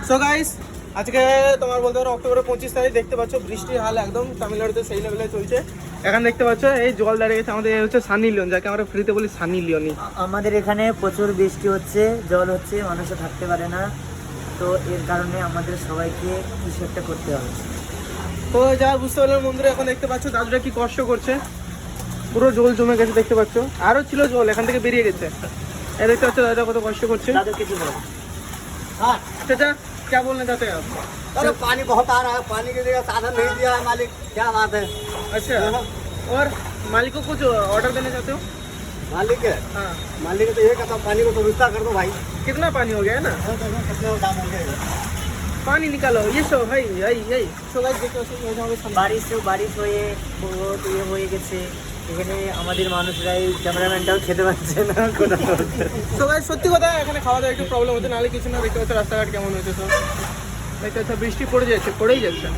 So guys, আজকে তোমার বলতে পারো অক্টোবরের 25 তারিখ। দেখতে পাচ্ছ বৃষ্টির হাল একদম তামিলনাড়ুতে সেই লেভেলে চলছে। এখন দেখতে পাচ্ছ এই জল দাঁড়িয়ে গেছে আমাদের হচ্ছে সানি লিওন, যাকে আমরা ফ্রিতে বলি সানি লিওনি। আমাদের এখানে প্রচুর বৃষ্টি হচ্ছে, জল হচ্ছে, মানুষও থাকতে পারে না। তো এর কারণে আমাদের সবাইকে কিছু একটা করতে হবে। তো যা বুঝতে পারলাম বন্ধুরা, এখন দেখতে পাচ্ছ দাদুরা কি কষ্ট করছে। পুরো জল জমে গেছে দেখতে পাচ্ছ, আরো ছিল জল, এখান থেকে বেরিয়ে গেছে। এই দেখতে পাচ্ছ দাদা কত কষ্ট করছে। দাদু কিছু বল। हाँ চাচা क्या बोलना चाहते हैं आप? अरे पानी बहुत आ रहा है, पानी की जगह साधन नहीं दिया है मालिक, क्या बात है। अच्छा, और मालिक को कुछ ऑर्डर देना चाहते हो? मालिक है, हाँ, मालिक को तो ये कहता हूँ, पानी को तो विस्तार कर दो भाई। कितना पानी हो गया है ना, कितने दाम हो गए। पानी निकालो। ये सो भाई यही सो गाइस देखতে পাচ্ছ এই যে আমাদের সামনে। বারিশ হয়ে বহুত ইয়ে হয়ে গেছে। এখানে আমাদের মানুষরাই, ক্যামেরাম্যানটাও খেতে পারছে না কোনো। সো গাইস সত্যি কথা, এখানে খাওয়া দাওয়া একটু প্রবলেম হচ্ছে, নাহলে কিছু না। দেখতে পাচ্ছ রাস্তাঘাট কেমন হয়েছে সব। দেখতে পাচ্ছ বৃষ্টি পড়েই যাচ্ছে।